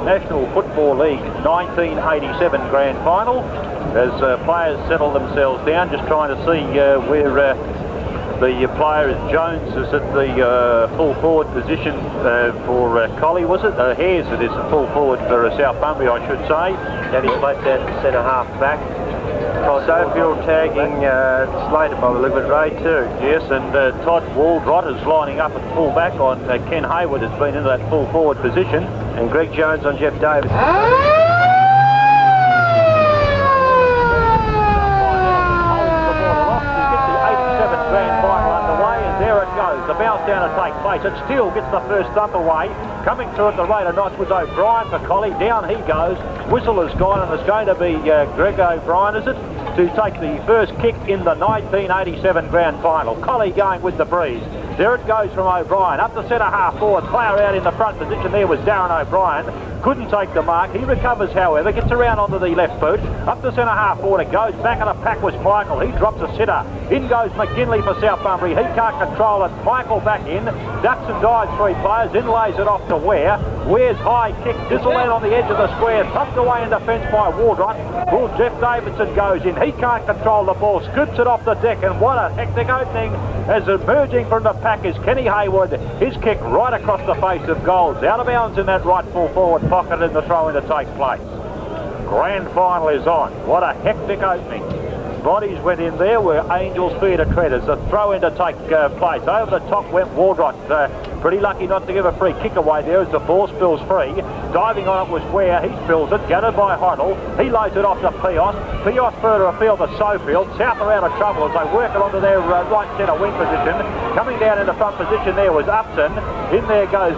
National Football League 1987 Grand Final. As players settle themselves down, just trying to see where the player Jones is at the full forward position for Collie, was it? Hares, it is the full forward for South Bunbury, I should say. And he's left out the centre half back. Sofield tagging Slater by the look of it, Ray too. Yes, and Todd Waldrott is lining up at full back on Ken Hayward has been in that full forward position. And Greg Jones on Jeff Davis. The bounce down to take place. It still gets the first thump away. Coming through at the rate of knots was O'Brien for Collie. Down he goes. Whistle has gone, and it's going to be Greg O'Brien, is it, to take the first kick in the 1987 Grand Final. Collie going with the breeze. There it goes from O'Brien. Up the centre half forward. Player out in the front position there was Darren O'Brien. Couldn't take the mark. He recovers, however, gets around onto the left boot. Up the centre half forward it goes. Back of the pack was Michael. He drops a sitter. In goes McGinley for South Bunbury. He can't control it. Michael back in. Ducks and dives 3 players. In lays it off to Ware. Ware's high kick. Disallowed on the edge of the square. Thumped away in defence by Waldrott. Well, Jeff Davidson goes in. He can't control the ball. Scoops it off the deck. And what a hectic opening as emerging from the pack is Kenny Hayward. His kick right across the face of goals. Out of bounds in that right full forward pocket in the throw-in to take place. Grand Final is on. What a hectic opening. Bodies went in there where Angels fear to treaders. The throw-in to take place. Over the top went Waldrott. Pretty lucky not to give a free kick away there as the ball spills free. Diving on it was Ware. He spills it. Gathered by Hoddle. He lays it off to Pios. Pios further afield to Sofield. South are out of trouble as they work it onto their right centre wing position. Coming down in the front position there was Upton. In there goes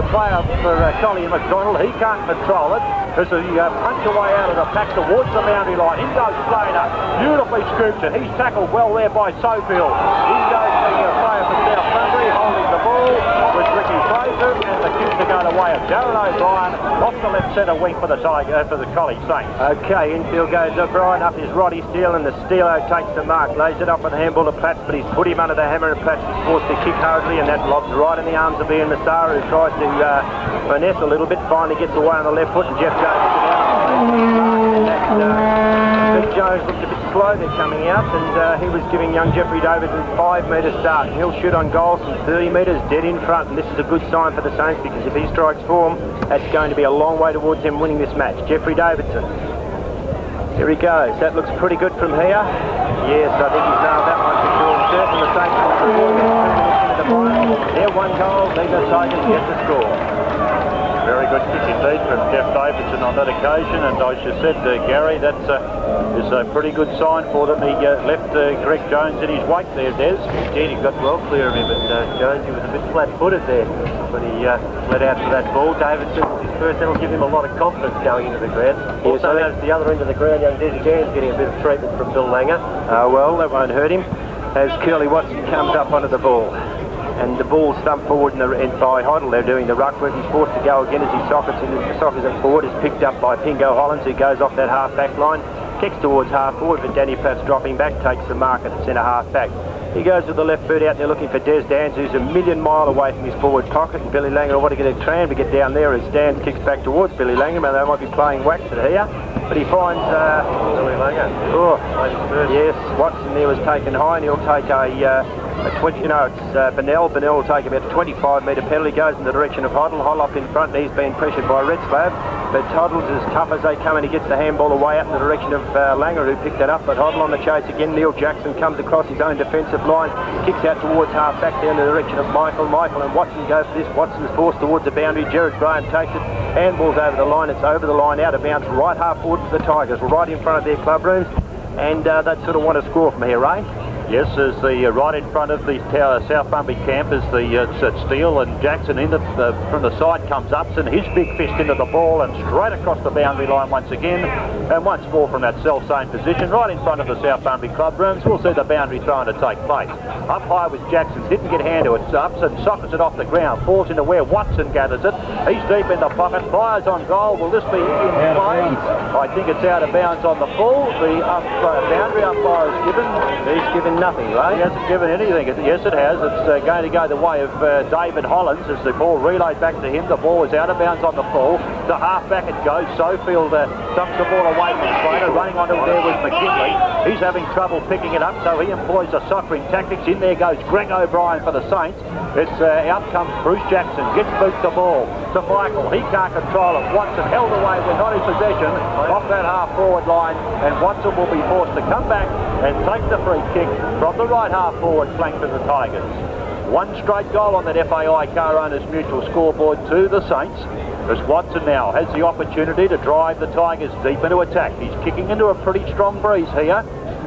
player for Collie and McDonald. He can't control it as he punch away out of the pack towards the boundary line. In goes Slater. Beautifully scoops it. He's tackled well there by Sofield. In goes the player for South Bunbury holding the ball with Ricky Fraser, and the kick to go away of Darren O'Brien off the left centre wing for the Collie Saints. Okay, infield goes O'Brien up his Roddy Steele, and the Steelo takes the mark, lays it up on the handball to Platts, but he's put him under the hammer, and Platts is forced to kick hurriedly, and that lobs right in the arms of Ian Massara, who tries to finesse a little bit, finally gets away on the left foot, and Jeff Jones is out. Big Jones looked a bit slow there coming out, and he was giving young Jeffrey Davidson a 5-metre start, and he'll shoot on goals from 30 metres dead in front, and this is a good sign for the Saints, because if he strikes form, that's going to be a long way towards him winning this match. Jeffrey Davidson. Here he goes. That looks pretty good from here. Yes, I think he's nailed that one for sure. Certainly the Saints will score into the final. They're 1 goal, neither Tigers get the score. Very good kick indeed from Jeff Davidson on that occasion, and as you said, Gary, that is a pretty good sign for them. He left Greg Jones in his wake there, Des. Indeed, he got well clear of him, but Jones, he was a bit flat-footed there when he let out for that ball. Davidson, his first, that'll give him a lot of confidence going into the ground. Also notice the other end of the ground, young Desi Dan's getting a bit of treatment from Bill Langer. Well, that won't hurt him, as Curly Watson comes up onto the ball. And the ball stumped forward by Hoddle. They're doing the ruck work. He's forced to go again as he sockets it forward. Is picked up by Pingo Hollins, who goes off that half-back line. Kicks towards half-forward, but Danny Platts dropping back, takes the mark at the centre half-back. He goes with the left boot out there looking for Des Dans, who's a million mile away from his forward pocket. And Billy Langer will want to get a tram to get down there as Dans kicks back towards Billy Langer. They might be playing whacks at here. But he finds Billy Langer. Oh, yes, Watson there was taken high, and he'll take a 20, it's Bennell. Bennell will take about a 25-metre penalty, goes in the direction of Hoddle. Hoddle up in front, and he's been pressured by Redslab. But Hoddle's as tough as they come, and he gets the handball away up in the direction of Langer, who picked that up. But Hoddle on the chase again. Neil Jackson comes across his own defensive line, kicks out towards half-back there in the direction of Michael. Michael and Watson go for this. Watson's forced towards the boundary. Jared Graham takes it. Handball's over the line. It's over the line, out of bounds, right half forward for the Tigers, right in front of their club rooms. And they sort of want to score from here, Ray. Yes, as the right in front of the South Bunbury camp is the Steele, and Jackson in from the side comes Upson, his big fist into the ball and straight across the boundary line once again, and once more from that self-same position right in front of the South Bunbury club rooms. We'll see the boundary thrown to take place. Up high with Jackson, didn't get hand to it. Upson sockets it off the ground, falls into where Watson gathers it. He's deep in the pocket, fires on goal. Will this be in play? I think it's out of bounds on the full. The boundary umpire is given. He's given nothing, right? He hasn't given anything. Yes, it has. It's going to go the way of David Hollins as the ball relayed back to him. The ball is out of bounds on the full. The half-back it goes. Sofield dumps the ball away from Slater. Running onto it there was McKinley. He's having trouble picking it up, so he employs the soccering tactics. In there goes Greg O'Brien for the Saints. It's out comes Bruce Jackson. Gets boot the ball to Michael. He can't control it. Watson held away. They're not in possession off that half-forward line, and Watson will be forced to come back and take the free kick from the right half-forward flank of the Tigers. One straight goal on that FAI Car Owners Mutual scoreboard to the Saints, as Watson now has the opportunity to drive the Tigers deep into attack. He's kicking into a pretty strong breeze here.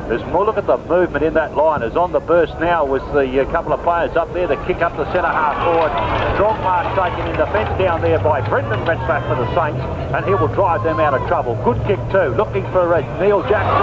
There's more look at the movement in that line as on the burst now with the couple of players up there. The kick up the centre half forward. Strong mark taken in defence down there by Brendan Retzlaff for the Saints, and he will drive them out of trouble. Good kick too. Looking for Neil Jackson.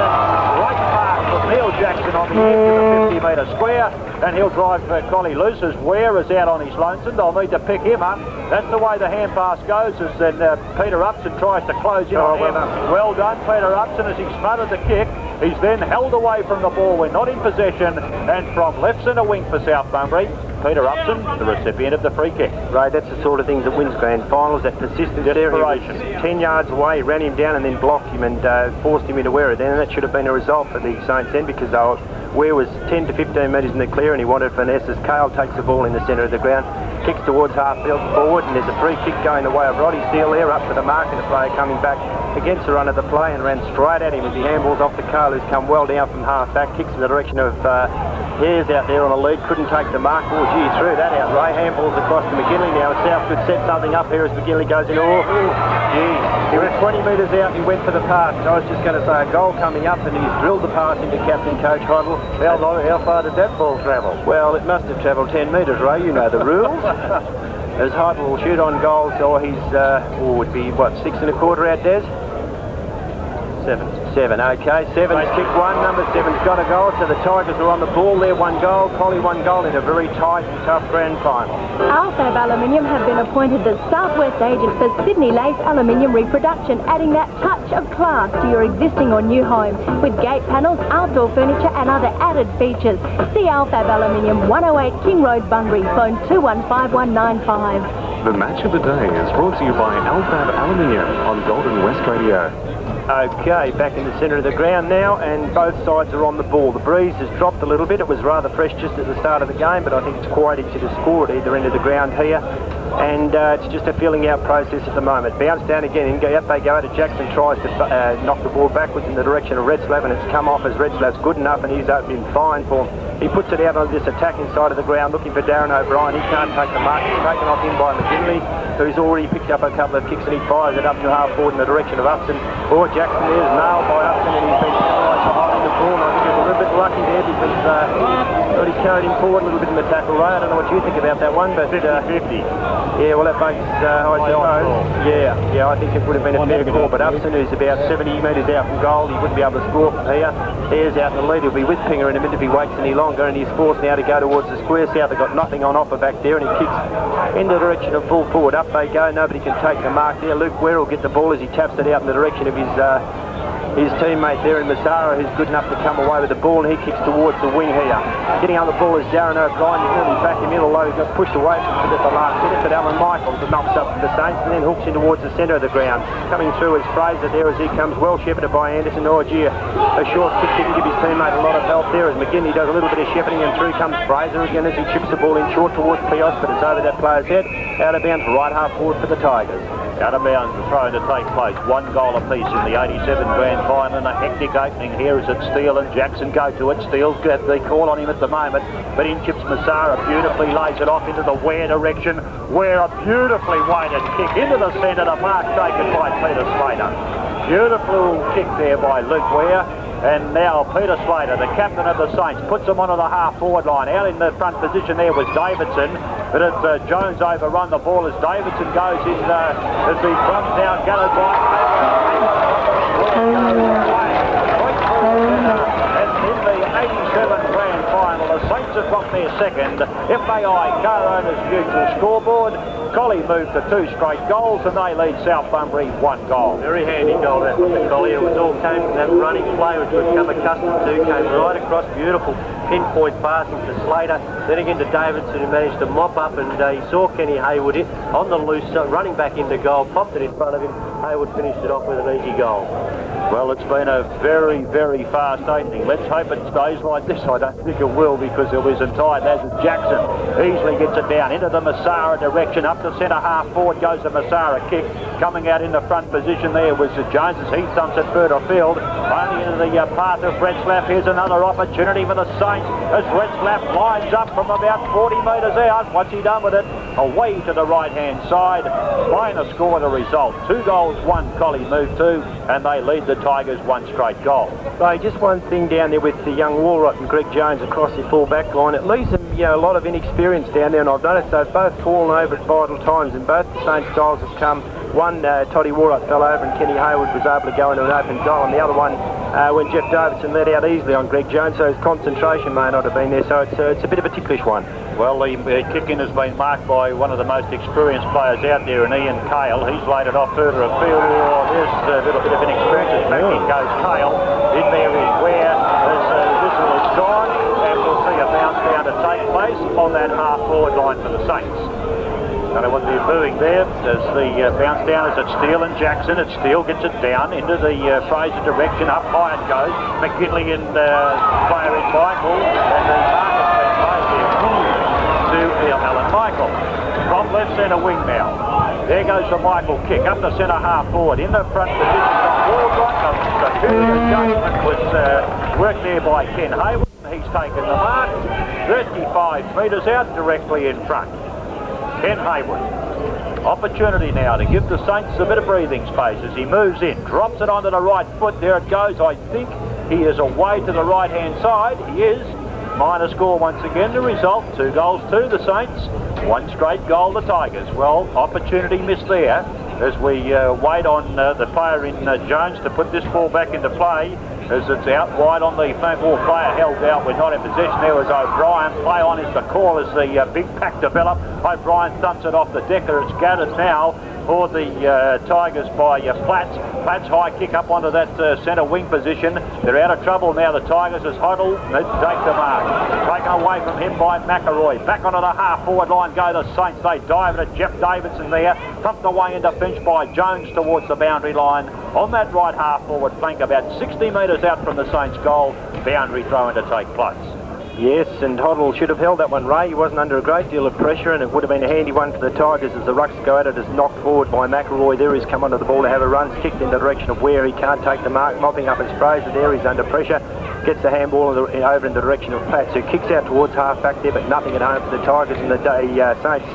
Right mark from Neil Jackson on the edge of the 50-metre square, and he'll drive Collie loose as Ware is out on his lonesome. They'll need to pick him up. That's the way the hand pass goes, as then Peter Upson tries to close in on him. Well done, Peter Upson, as he smothered the kick. He's then held away from the ball. We're not in possession, and from left centre wing for South Bunbury, Peter Upson, the recipient of the free kick. Right, that's the sort of things that wins grand finals, that persistence there. He was 10 yards away, ran him down and then blocked him and forced him into Ware then, and that should have been a result for the Saints then, because Ware was 10 to 15 metres in the clear and he wanted finesse as Cale takes the ball in the centre of the ground, kicks towards half field forward, and there's a free kick going the way of Roddy Steele there, up to the mark, and the player coming back against the run of the play and ran straight at him as he handballs off the Cale, who's come well down from half back, kicks in the direction of Hares out there on a lead, couldn't take the mark. Oh gee, he threw that out. Ray handballs across to McGinley now. South could set something up here as McGinley goes in. Oh gee, he was 20 metres out and he went for the pass. I was just going to say a goal coming up, and he's drilled the pass into Captain Coach Hoddle. How far did that ball travel? Well, it must have travelled 10 metres, Ray. You know the rules. As Hoddle will shoot on goals, or he's would be what, 6 1/4 out, Des? 7, okay. 7's kicked one. Number 7's got a goal, so the Tigers are on the ball there. 1 goal. Collie 1 goal in a very tight and tough grand final. Alfab Aluminium have been appointed the Southwest agent for Sydney Lace Aluminium Reproduction, adding that touch of class to your existing or new home with gate panels, outdoor furniture and other added features. See Alfab Aluminium, 108 King Road, Bunbury, phone 215195. The match of the day is brought to you by Alfab Aluminium on Golden West Radio. Okay, back in the centre of the ground now, and both sides are on the ball. The breeze has dropped a little bit. It was rather fresh just at the start of the game, but I think it's quite easy to score at either end of the ground here. And it's just a filling out process at the moment. Bounce down again, and up they go. Jackson tries to knock the ball backwards in the direction of Retzlaff, and it's come off as Retzlaff's good enough, and he's opening fine for him. He puts it out on this attacking side of the ground, looking for Darren O'Brien. He can't take the mark. It's taken off him by McGinley, so he's already picked up a couple of kicks, and he fires it up to half forward in the direction of Upson. Or Jackson is nailed by Upson, and he's been penalised for holding the ball. I think he was a little bit lucky there because he's carried him forward a little bit in the tackle. Ray, I don't know what you think about that one, but 50-50. Yeah, well, that makes, I suppose. Yeah, I think it would have been a fair call, but Upson, who's about 70 metres out from goal, he wouldn't be able to score from here. Hare's out in the lead. He'll be with Pinger in a minute if he waits any longer, and he's forced now to go towards the square. South have got nothing on offer back there, and he kicks in the direction of full forward. Up they go. Nobody can take the mark there. Luke Ware will get the ball as he taps it out in the direction of his teammate there in Massara, who's good enough to come away with the ball, and he kicks towards the wing here. Getting on the ball is Darren O'Brien. He's nearly back him in, although he got pushed away from it at the last minute, but Alan Michaels knocks up for the Saints and then hooks in towards the centre of the ground. Coming through is Fraser there as he comes, well shepherded by Anderson. Orgier, a short kick didn't give his teammate a lot of help there as McGinley does a little bit of shepherding, and through comes Fraser again as he chips the ball in short towards Pios, but it's over that player's head. Out of bounds, right half forward for the Tigers. Out of bounds, the throw to take place. 1 goal apiece in the 87 grand final, and a hectic opening here as it's Steele and Jackson go to it. Steele's got the call on him at the moment, but in chips Massara, beautifully lays it off into the Ware direction. Ware, a beautifully weighted kick into the centre, the mark taken by Peter Slater. Beautiful kick there by Luke Ware. And now Peter Slater, the captain of the Saints, puts them onto the half-forward line. Out in the front position there was Davidson, but it's Jones overrun the ball as Davidson goes in as he comes down, gathered by and in the 87 grand final, the Saints have got their second FAI Car Owners Mutual scoreboard. Collie moved to 2 straight goals, and they lead South Bunbury 1 goal. Very handy goal that from the Collie. It was all came from that running play which we've become accustomed to. Came right across, beautiful pinpoint passing to Slater, then again to Davidson, who managed to mop up, and he saw Kenny Hayward on the loose, running back into goal, popped it in front of him. Hayward finished it off with an easy goal. Well, it's been a very, very fast evening. Let's hope it stays like this. I don't think it will, because it was tight. As Jackson easily gets it down into the Massara direction. Up the centre half forward goes the Massara kick. Coming out in the front position there was Jones as he thumps it further field. Only into the path of Retzlaff. Here's another opportunity for the Saints as Retzlaff lines up from about 40 metres out. What's he done with it? Away to the right-hand side. Playing a score the result. 2 goals, 1 Collie moved to, and they lead the Tigers 1 straight goal. So just one thing down there with the young Walrot and Greg Jones across the full back line. It leaves them, a lot of inexperience down there, and I've noticed they've both fallen over at vital times, and both the Saints goals have come. One, Toddy Walrot fell over and Kenny Hayward was able to go into an open goal, and the other one when Jeff Davidson let out easily on Greg Jones, so his concentration may not have been there, so it's a bit of a ticklish one. Well, the kick-in has been marked by one of the most experienced players out there, and Ian Cale. He's laid it off further afield. Oh, there's a little bit of inexperience. Back in goes Cale. In there is Ware. As whistle is gone, and we'll see a bounce down to take place on that half-forward line for the Saints. And what they're doing there as the bounce down is at Steele and Jackson. At Steele gets it down into the Fraser direction. Up high it goes. McKinley and player in Michael. And the market's been played there to Alan Michael. From left centre wing now. There goes the Michael kick. Up the centre half forward. In the front position from Waldrop. The period adjustment was worked there by Ken Hayward. He's taken the mark. 35 metres out directly in front. Ken Hayward. Opportunity now to give the Saints a bit of breathing space as he moves in. Drops it onto the right foot. There it goes. I think he is away to the right-hand side. He is. Minor score once again. The result, 2 goals to the Saints. 1 straight goal the Tigers. Well, opportunity missed there as we wait on the player in Jones to put this ball back into play. As it's out wide on the flank wall, player held out. We're not in possession. There was O'Brien. Play on is the call as the big pack develop. O'Brien thumps it off the decker. It's gathered now for the Tigers by Platts. Platts high kick up onto that centre wing position. They're out of trouble now. The Tigers as Hoddle take the mark. Taken away from him by McElroy. Back onto the half forward line go the Saints. They dive it at Jeff Davidson there. Thumped away into Finch by Jones towards the boundary line. On that right half forward flank, about 60 metres out from the Saints goal. Boundary throw in to take place. Yes, and Hoddle should have held that one, Ray. He wasn't under a great deal of pressure, and it would have been a handy one for the Tigers as the rucks go at it. Is knocked forward by McElroy. There he's come onto the ball to have a run. It's kicked in the direction of where he can't take the mark. Mopping up his Fraser there. He's under pressure. Gets the handball over in the direction of Platts, who kicks out towards half back there, but nothing at home for the Tigers, and the Saints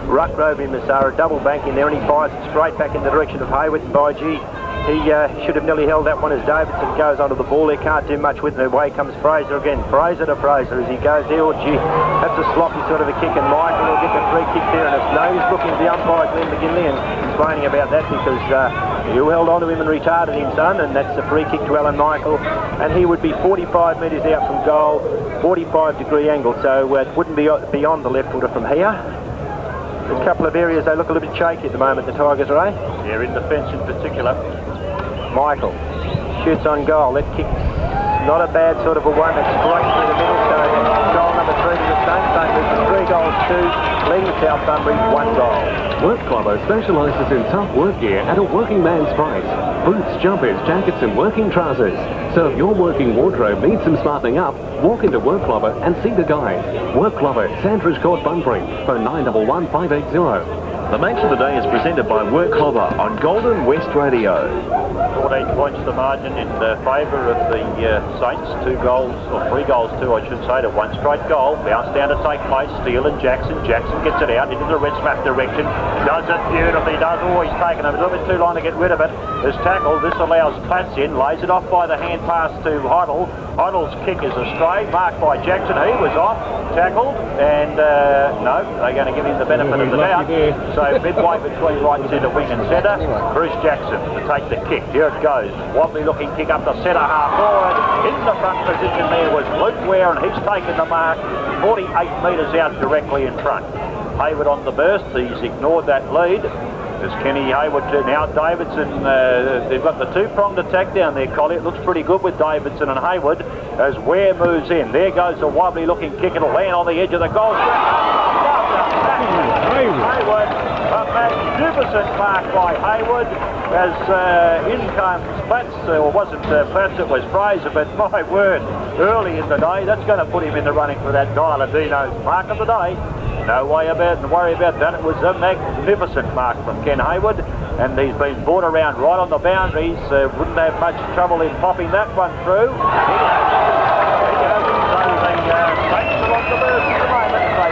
ruck over in Massara, double bank in there, and he fires it straight back in the direction of Hayward. And by gee, he should have nearly held that one as Davidson goes onto the ball. He can't do much with it. Away comes Fraser again. Fraser to Fraser as he goes there. Oh, gee, that's a sloppy sort of a kick, and Michael will get the free kick there. And it's no use looking at the umpire, Glenn McGinley, and explaining about that because you held on to him and retarded him, son, and that's a free kick to Alan Michael. And he would be 45 metres out from goal, 45-degree angle, so it wouldn't be beyond the left footer from here. There's a couple of areas they look a little bit shaky at the moment, the Tigers, Ray. Yeah, in defence in particular. Michael shoots on goal. That kick's not a bad sort of a one. It's straight through the middle. So goal number 3 to the Saints. They move to 3 goals, 2, leading South Bunbury 1 goal. Work Clubber specialises in tough work gear at a working man's price. Boots, jumpers, jackets and working trousers. So if your working wardrobe needs some smartening up, walk into Work Clubber and see the guys. Work Clubber, Sandridge Court, Bunbury, phone 911 580. The match of the day is presented by Work Clubber on Golden West Radio. 14 points the margin in favour of the Saints. 2 goals, or 3 goals to, I should say, to 1 straight goal. Bounce down to take place. Steele and Jackson. Jackson gets it out into the red slap direction. Does it beautifully. Does. Oh, he's taken a little bit too long to get rid of it. There's tackle. This allows Platts in. Lays it off by the hand pass to Hoddle. Hoddle's kick is a stray. Marked by Jackson. He was off. Tackled. And no, they're going to give him the benefit of the doubt. So midway between right centre wing and centre, Bruce Jackson to take the kick. Here it goes. Wobbly looking kick up the centre half forward. In the front position there was Luke Ware, and he's taken the mark 48 metres out directly in front. Hayward on the burst. He's ignored that lead. There's Kenny Hayward now. Davidson, they've got the two-pronged attack down there, Collie. It looks pretty good with Davidson and Hayward as Ware moves in. There goes a wobbly-looking kick. It'll land on the edge of the goal. Hayward, a magnificent mark by Hayward as in comes Platts, or wasn't Platts, it was Fraser, but my word, early in the day, that's going to put him in the running for that Guy Ladino's mark of the day. No worry about that. It was a magnificent mark from Ken Hayward, and he's been brought around right on the boundaries. Wouldn't have much trouble in popping that one through.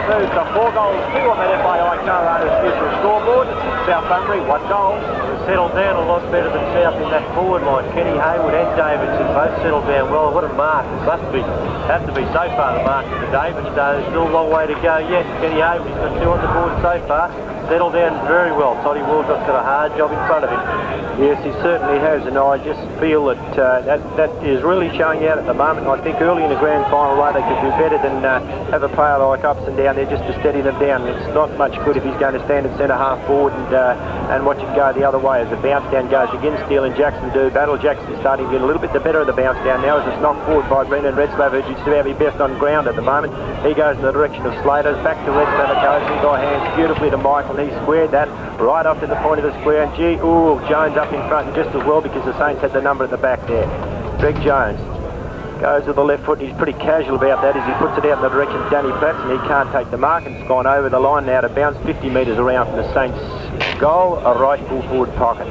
They moved to 4 goals to them at FAI Cara's future scoreboard. South Bunbury, 1 goal. Settled down a lot better than South in that forward line. Kenny Hayward and Davidson both settled down well. What a mark. It have to be so far the mark for Davidson. There's still a long way to go yet. Kenny Hayward, he's got 2 on the board so far. Settled down very well. Toddy Walcott's got a hard job in front of him. Yes, he certainly has, and I just feel that that is really showing out at the moment. I think early in the grand final way they could do better than have a player like Upson down there just to steady them down. It's not much good if he's going to stand at centre half forward and watch him go the other way as the bounce down goes again. Steele and Jackson do battle. Jackson's starting to get a little bit the better of the bounce down now as it's knocked forward by Brendan Redslav, who's just about his best on ground at the moment. He goes in the direction of Slater's. Back to Redslav it goes in by hands beautifully to Michael. He squared that right up to the point of the square, and Jones up in front just as well because the Saints had the number at the back there. Greg Jones goes with the left foot, and he's pretty casual about that as he puts it out in the direction of Danny Platts, and he can't take the mark, and it's gone over the line now to bounce 50 metres around from the Saints' goal, a right full forward pocket.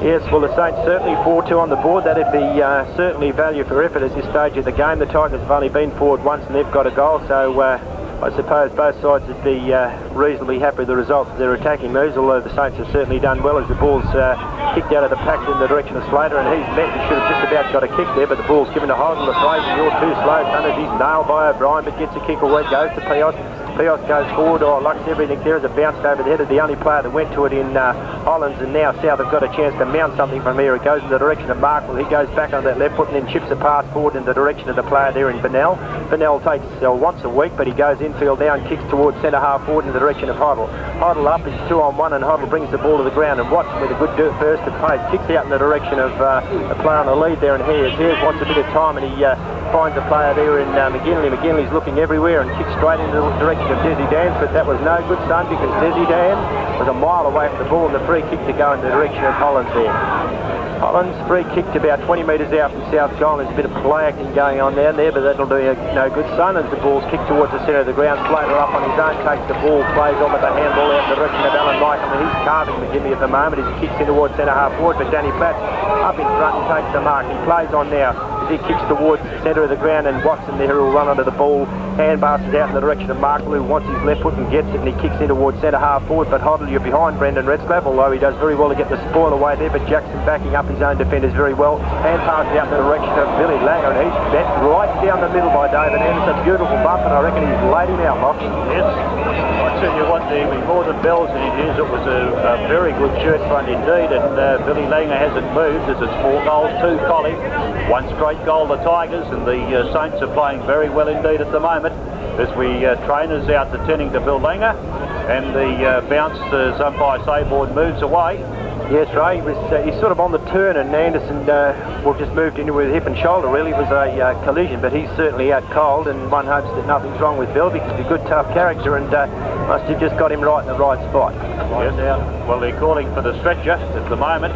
Yes, well, the Saints certainly 4-2 on the board. That'd be certainly value for effort at this stage of the game. The Tigers have only been forward once and they've got a goal, so I suppose both sides would be reasonably happy with the results of their attacking moves, although the Saints have certainly done well as the ball's kicked out of the pack in the direction of Slater, and he's met. He should have just about got a kick there, but the ball's given to Hoddle. The Fraser, you're too slow, Tunners. He's nailed by O'Brien, but gets a kick away, goes to Pios. Pios goes forward, Lux everything there as it bounced over the head of the only player that went to it in Hollands, and now South have got a chance to mount something from here. It goes in the direction of Markwell. He goes back on that left foot and then chips a pass forward in the direction of the player there in Bennell. Bennell takes once a week, but he goes infield now and kicks towards centre half forward in the direction of Hoddle. Hoddle up, it's 2-on-1, and Hoddle brings the ball to the ground, and Watson with a good burst of pace kicks out in the direction of a player on the lead there, and Hears wants a bit of time, and he finds a player there in McGinley. McGinley's looking everywhere and kicks straight into the direction of Desi Dans, but that was no good, son, because Desi Dan was a mile away from the ball, and the free kick to go in the direction of Hollands there. Hollands, free kicked about 20 metres out from South goal. There's a bit of play acting going on down there, but that'll do no good, son, as the ball's kicked towards the centre of the ground. Slater up on his own, takes the ball, plays on with the handball out in the direction of Alan Michael, and he's carving McGinley at the moment as he kicks in towards centre half forward, but Danny Platts up in front and takes the mark. He plays on now as he kicks towards the centre of the ground, and Watson there will run onto the ball. Hand passes out in the direction of Markle, who wants his left foot and gets it, and he kicks in towards centre half forward, but Hoddle, you're behind Brendan Redslav, although he does very well to get the spoil away there, but Jackson backing up his own defenders very well. Hand passes out in the direction of Billy Langer, and he's bent right down the middle by David Anderson. A beautiful bump, and I reckon he's laid him out, Locke. Yes, I tell you what, there was more than bells in it is. It was a very good shirt front indeed, and Billy Langer hasn't moved as it's 4 goals to Collie. 1 straight goal the Tigers, and the Saints are playing very well indeed at the moment. As we trainers out attending to Bill Langer, and the bounce umpire Saybourne moves away. Yes, Ray, he's sort of on the turn, and Anderson just moved into with hip and shoulder. Really, it was a collision, but he's certainly out cold, and one hopes that nothing's wrong with Bill because he's a good, tough character, and must have just got him right in the right spot. Yes, well, they're calling for the stretcher at the moment,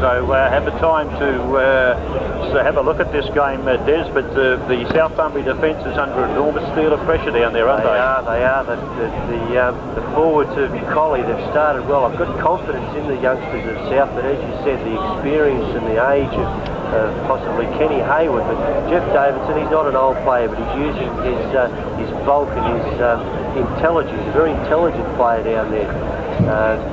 so have the time to have a look at this game, Des, but the South Bunbury defence is under enormous deal of pressure down there, aren't they? They are. The forwards of Collie, they've started well. I've got confidence in the youngsters of South, but as you said, the experience and the age of possibly Kenny Hayward, but Jeff Davidson, he's not an old player, but he's using his bulk and his intelligence. A very intelligent player down there,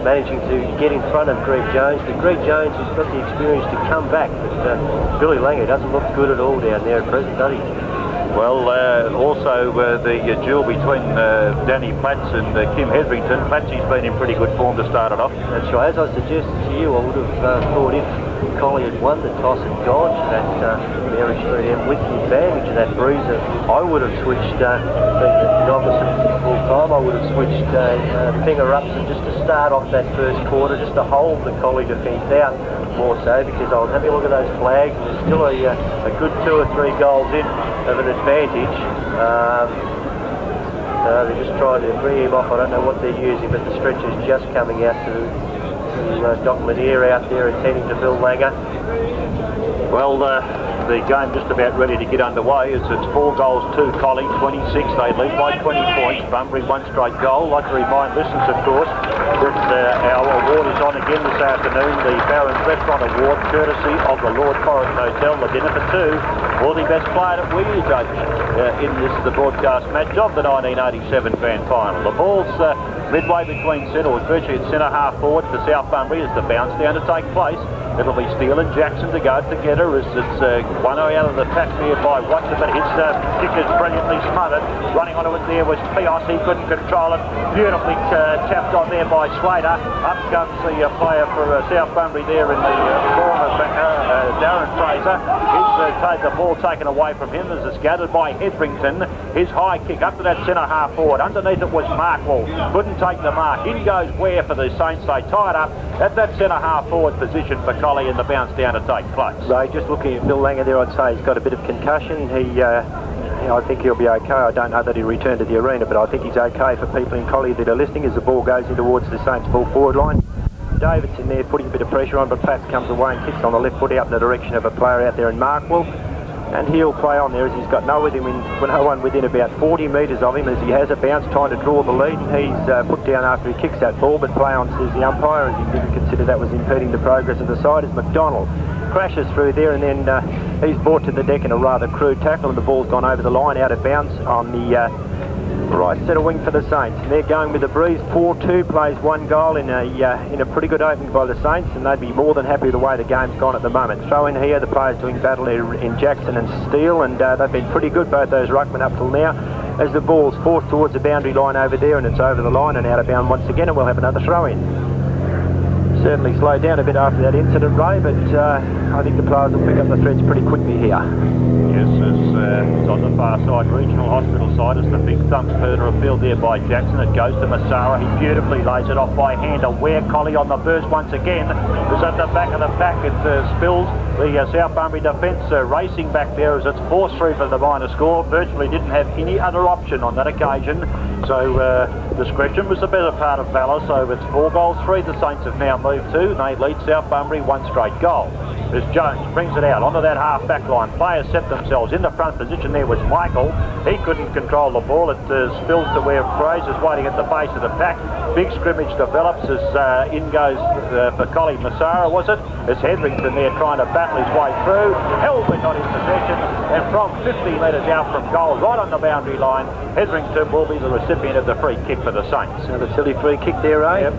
managing to get in front of Greg Jones. But Greg Jones has got the experience to come back, but Billy Langer doesn't look good at all down there at present, does he? Well, also the duel between Danny Platts and Kim Hetherington. Platsy's been in pretty good form to start it off. That's right. As I suggested to you, I would have thought if Collie had won the toss and gone to that Mary Street M with the advantage of that breezer, I would have switched the novice at full time. I would have switched Finger Upson just to start off that first quarter just to hold the Collie defence out more so, because I was having a look at those flags and there's still a good 2 or 3 goals in of an advantage. They're just trying to bring him off. I don't know what they're using, but the stretcher's just coming out to Doc Lanier out there attending to Bill Langer. Well, the game just about ready to get underway. It's 4 goals to Collie, 26. They lead by 20 points. Bunbury 1 straight goal. I'd like to remind listeners, of course, that our award is on again this afternoon. The Barron's Restaurant Award, courtesy of the Lord Forest Hotel. The dinner for 2 for the best player that we judge in the broadcast match of the 1987 Grand Final. The ball's midway between centre, or virtually at centre half forward for South Bunbury as the bounce down to take place. It'll be Steele and Jackson to go together as it's one eye out of the pack there by Watson, but his kick is brilliantly smothered. Running onto it there was Pios. He couldn't control it. Beautifully tapped on there by Slater. Up comes the player for South Bunbury there in the form of Darren Fraser. He's had the ball taken away from him as it's gathered by Hetherington. His high kick up to that centre half forward. Underneath it was Markwell. Couldn't take the mark. In goes Ware for the Saints. They tied up at that centre half forward position for Collie and the bounce down to take place. Ray, just looking at Bill Langer there, I'd say he's got a bit of concussion. I think he'll be okay. I don't know that he'll return to the arena, but I think he's okay for people in Collie that are listening as the ball goes in towards the Saints full forward line. Davidson there putting a bit of pressure on, but Pats comes away and kicks on the left foot out in the direction of a player out there in Markwell. And he'll play on there as he's got no one within about 40 metres of him as he has a bounce trying to draw the lead. He's put down after he kicks that ball, but play on, says the umpire, as he didn't consider that was impeding the progress of the side. As McDonald crashes through there, and then he's brought to the deck in a rather crude tackle, and the ball's gone over the line out of bounds on the right centre wing for the Saints. And they're going with the breeze. 4-2 plays 1 goal in a pretty good opening by the Saints, and they'd be more than happy with the way the game's gone at the moment. Throw in here, the players doing battle in Jackson and Steele, and they've been pretty good, both those ruckmen up till now, as the ball's forced towards the boundary line over there, and it's over the line and out of bounds once again, and we'll have another throw in. Certainly slowed down a bit after that incident, Ray, but I think the players will pick up the threads pretty quickly here. Yes, it's on the far side, regional hospital side. It's the big thump further afield there by Jackson. It goes to Massara. He beautifully lays it off by hand. Ware Collie on the burst once again. It's at the back of the pack. It spills the South Bunbury defence racing back there as it's forced through for the minor score. Virtually didn't have any other option on that occasion. So discretion was the better part of valour. So it's 4 goals 3 the Saints have now moved to. They lead South Bunbury 1 straight goal. As Jones brings it out onto that half back line. Players set themselves in the front position. There was Michael. He couldn't control the ball. It spills to where Fraser's waiting at the base of the pack. Big scrimmage develops as in goes for Collie Massara, was it? As Hetherington there trying to battle his way through. Held but not in possession. And from 50 metres out from goal, right on the boundary line, Hetherington will be the recipient of the free kick for the Saints. Another silly free kick there, eh? Yep.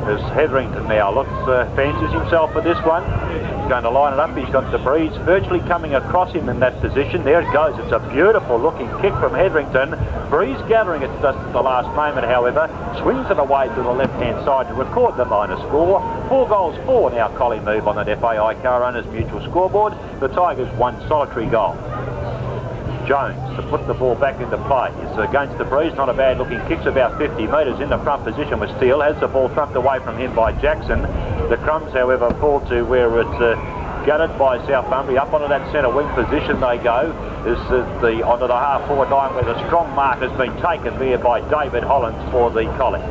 As Hetherington now looks, fancies himself for this one. He's going to line it up. He's got the breeze virtually coming across him in that position. There it goes. It's a beautiful looking kick from Hetherington. Breeze gathering it just at the last moment, however. Swings it away to the left-hand side to record the minor score. 4 goals 4 now Collie move on that FAI Car Owners Mutual scoreboard. The Tigers 1 solitary goal. Jones to put the ball back into play. It's against the breeze, not a bad looking kicks about 50 metres in the front position with Steele. Has the ball thumped away from him by Jackson. The crumbs, however, fall to where it's gutted by South Bunbury. Up onto that centre wing position they go. Is onto the half forward line where the strong mark has been taken there by David Hollins for the Collie.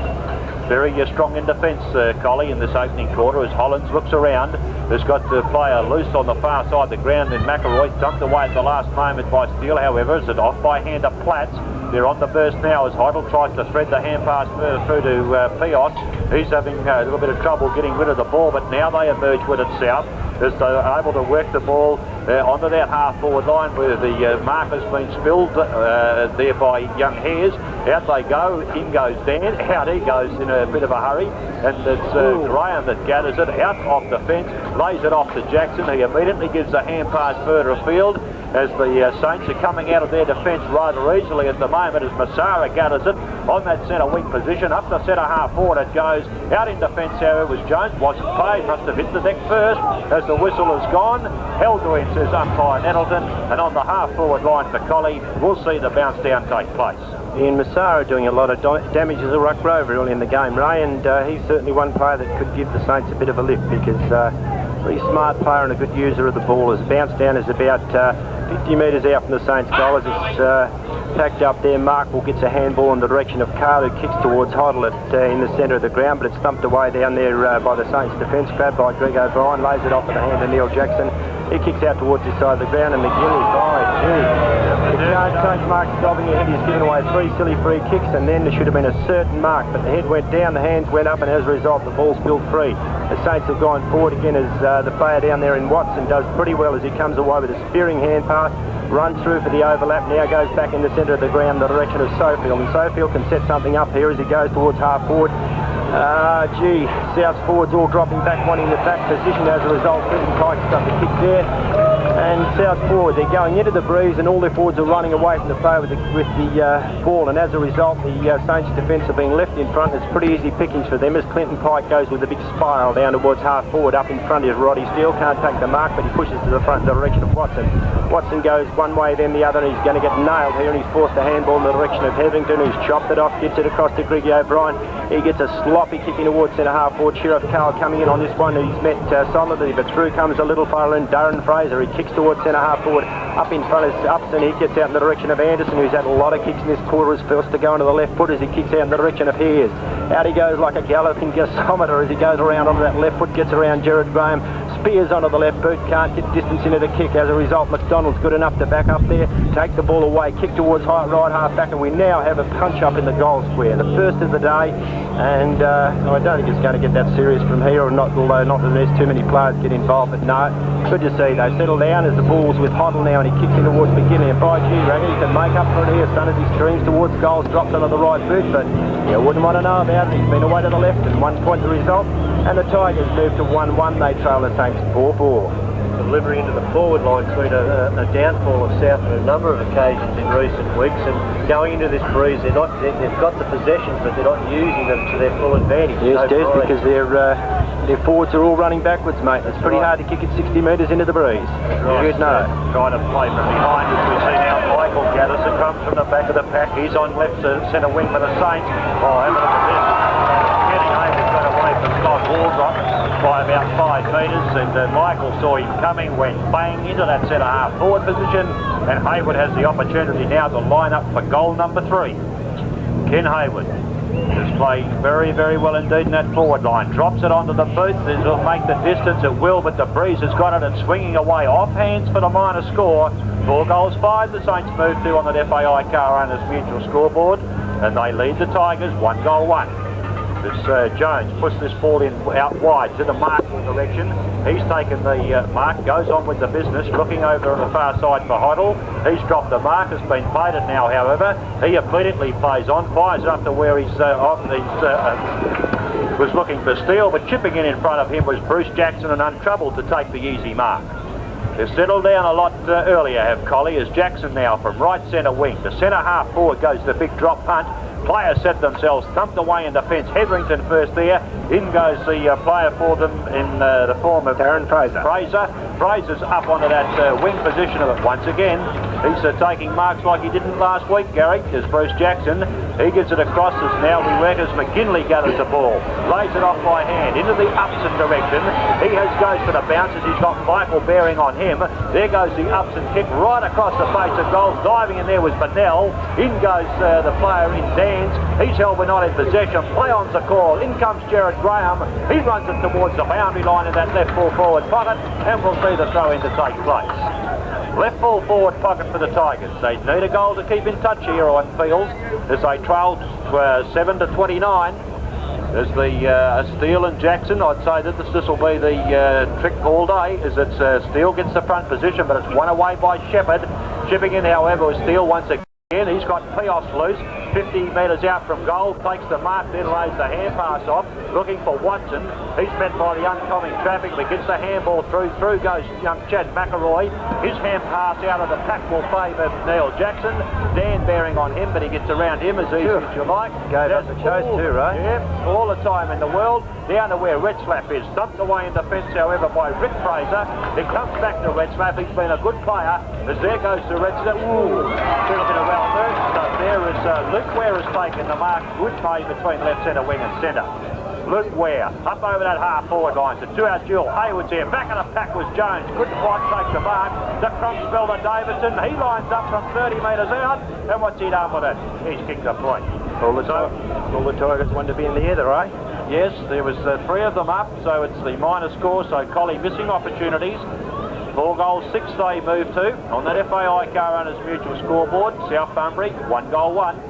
Very strong in defence, Collie, in this opening quarter as Hollins looks around. Has got the player loose on the far side of the ground, and McElroy dumped away at the last moment by Steele. However, is it off by hand of Platts. They're on the burst now as Heidel tries to thread the hand pass further through to Pios. He's having a little bit of trouble getting rid of the ball, but now they emerge with it South as they're able to work the ball onto that half forward line where the mark has been spilled there by Young Hares. Out they go, in goes Dan, out he goes in a bit of a hurry, and it's Graham that gathers it out off the fence, lays it off to Jackson. He immediately gives a hand pass further afield as the Saints are coming out of their defence rather easily at the moment as Massara gathers it on that centre wing position. Up the centre half forward it goes. Out in defence, however, was Jones. Wasn't paid, must have hit the deck first as the whistle has gone. Held to him, says umpire Nettleton, and on the half forward line for Collie, we'll see the bounce down take place. Ian Massara doing a lot of damage as a ruck rover early in the game, Ray, and he's certainly one player that could give the Saints a bit of a lift because very smart player and a good user of the ball. His bounce down is about 50 metres out from the Saints goal as it's packed up there. Mark will gets a handball in the direction of Carl, who kicks towards Hoddle in the centre of the ground, but it's thumped away down there by the Saints defence, grabbed by Greg O'Brien, lays it off at the hand of Neil Jackson. He kicks out towards his side of the ground, and McGinley, gee. It can't change Mark's dobbing ahead. He's given away 3 silly free kicks, and then there should have been a certain mark, but the head went down, the hands went up, and as a result, the ball's spilled free. The Saints have gone forward again as the player down there in Watson does pretty well as he comes away with a spearing hand pass, runs through for the overlap, now goes back in the centre of the ground, the direction of Sofield, and Sofield can set something up here as he goes towards half forward. Gee, South's forwards all dropping back, wanting the back position as a result. Clinton Pike's got the kick there. And South forward, they're going into the breeze and all their forwards are running away from the play with the ball, and as a result the Saints defence have been left in front. It's pretty easy pickings for them as Clinton Pike goes with a big spiral down towards half forward. Up in front is Roddy Steele, can't take the mark, but he pushes to the front in the direction of Watson. Watson goes one way then the other, and he's going to get nailed here, and he's forced a handball in the direction of Hetherington, who's chopped it off, gets it across to Griggy O'Brien. He gets a sloppy kicking towards centre half forward. Sheriff Carl coming in on this one, he's met solidly, but through comes a little fella in Darren Fraser. He kicks towards centre half forward. Up in front is Upson. He gets out in the direction of Anderson, who's had a lot of kicks in this quarter. Is first to go into the left foot as he kicks out in the direction of Hayes. Out he goes like a galloping gasometer as he goes around onto that left foot, gets around Gerard Graham, spears onto the left boot, can't get distance into the kick. As a result, McDonald's good enough to back up there, take the ball away, kick towards right half back, and we now have a punch up in the goal square. The first of the day, and I don't think it's going to get that serious from here, or not, although not that there's too many players get involved, but no, good to see. They settle down as the ball's with Hoddle now, and he kicks in towards McGinley, and by gee, Ragged, he can make up for it here, son, as he streams towards goals, drops onto the right boot, but you wouldn't want to know about it. He's been away to the left, and 1 point the result, and the Tigers move to 1-1. They trail the Saints 4-4. Delivery into the forward line's been a downfall of South on a number of occasions in recent weeks, and going into this breeze, they've got the possessions, but they're not using them to their full advantage. Yes, Des, because their forwards are all running backwards, mate. It's pretty hard to kick it 60 metres into the breeze. Right. You'd know. Trying to play from behind, as we see now. Michael Gaddison comes from the back of the pack. He's on left centre wing for the Saints. Oh, have a look at this. Getting over, got away from Scott Waldrop by about 5 metres, and Michael saw him coming, went bang into that centre half forward position, and Hayward has the opportunity now to line up for goal number 3. Ken Hayward has played very, very well indeed in that forward line. Drops it onto the boot. It'll make the distance, it will, but the breeze has got it and swinging away off hands for the minor score. 4 goals 5, the Saints move to on the FAI Car Owners Mutual scoreboard, and they lead the Tigers 1-1. This Jones puts this ball in out wide to the marking direction. He's taken the mark, goes on with the business, looking over on the far side for Hoddle. He's dropped the mark, has been paid it now, however. He immediately plays on, fires up to where he's was looking for Steele, but chipping in front of him was Bruce Jackson, and untroubled to take the easy mark. They've settled down a lot earlier, have Collie, as Jackson now from right centre wing. The centre half forward goes the big drop punt. Players set themselves, thumped away in defence. Hetherington first there. In goes the player for them in the form of Darren Fraser. Fraser's up onto that wing position of it once again. He's taking marks like he didn't last week, Gary. There's Bruce Jackson. He gets it across as now we work as McGinley gathers the ball. Lays it off by hand into the Upson direction. He goes for the bounces. He's got Michael bearing on him. There goes the Upson kick right across the face of goal. Diving in there was Bonnell. In goes the player in Dan's. He's held but not in possession. Play on's the call. In comes Gerard Graham. He runs it towards the boundary line in that left full forward pocket, and we'll see the throw in to take place. Left full forward pocket for the Tigers. They need a goal to keep in touch here on field as they trail 7-29. There's the Steele and Jackson. I'd say that this will be the trick all day, as it's Steele gets the front position, but it's won away by Shepherd. Chipping in, however, with Steele once again. He's got Pios loose, 50 metres out from goal, takes the mark, then lays the hand pass off, looking for Watson. He's met by the oncoming traffic, but gets the handball through. Through goes young Chad McElroy. His hand pass out of the pack will favour Neil Jackson. Dan bearing on him, but he gets around him as easy as you like. Go down the chase too, right? Yeah, all the time in the world. Down to where Redslap is. Thumped away in defence, however, by Rick Fraser. It comes back to Redslap. He's been a good player. As there goes to Redslap. Ooh, a little bit of round there. there is Luke Ware has taken the mark. Good play between left centre wing and centre. Luke Ware up over that half forward line to 2 out duel. Hayward's here. Back in the pack was Jones. Couldn't quite take the mark. The crump spell to Davidson. He lines up from 30 metres out. And what's he done with it? He's kicked a point. All the Tigers want to be in the air, right? Yes, there was 3 of them up, so it's the minor score. So Collie missing opportunities. 4 goals, 6 they move to. On that FAI Car Owners Mutual scoreboard, South Bunbury, 1 goal 1.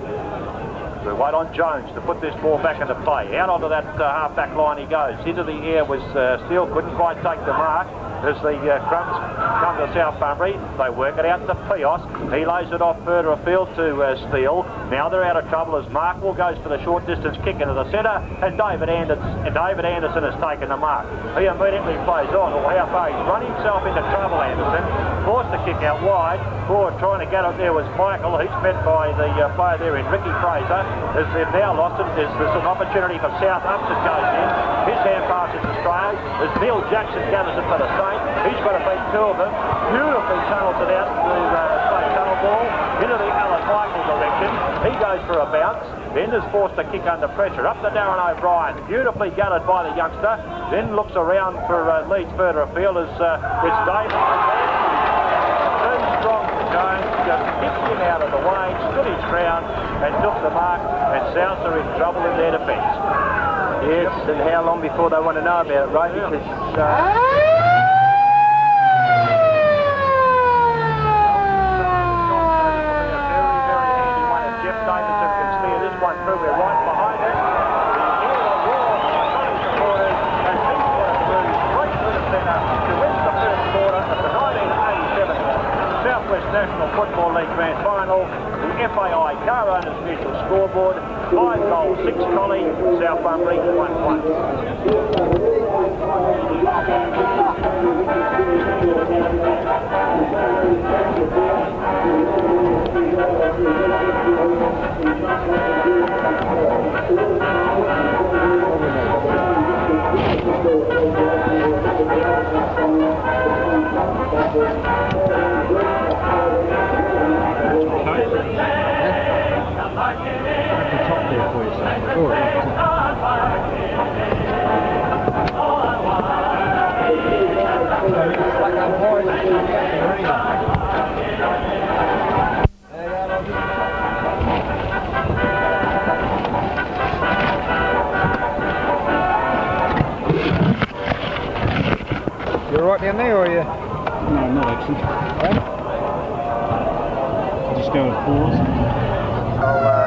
We wait on Jones to put this ball back into play. Out onto that half-back line he goes. Into the air was Steele, couldn't quite take the mark. As the Crumps come to South Bunbury, they work it out to Pios. He lays it off further afield to Steele. Now they're out of trouble as Markwell goes for the short distance kick into the centre, and David Anderson has taken the mark. He immediately plays on. Well, how far he's run himself into trouble, Anderson. Forced the kick out wide. Forward trying to get it there was Michael. He's met by the player there in Ricky Fraser. As they've now lost it, there's an opportunity for South Upton goes in. His hand passes astray as Neil Jackson gathers it for the Saints. He's got to beat 2 of them. Beautifully tunnels it out to Saint tunnel ball into the Alan Michael direction. He goes for a bounce. Then is forced to kick under pressure. Up to Darren O'Brien. Beautifully gutted by the youngster. Then looks around for leads further afield as it's David. Too strong for Jones. Just kicked him out of the way. Stood his ground and took the mark. And Souths are in trouble in their defence. Yes, and how long before they want to know about it, right? Yeah. Because... Through, we're right behind it. The hero roar by Connie supporters as he got through right through the centre to win the first quarter of the 1987 Southwest National Football League Grand Final. The FAI Car Owners Mutual scoreboard, 5 goals, 6 Collie, South Bunbury, 1-1. You're right down there, or are you? No, I'm not actually. Right? I'll just go with pause. I'll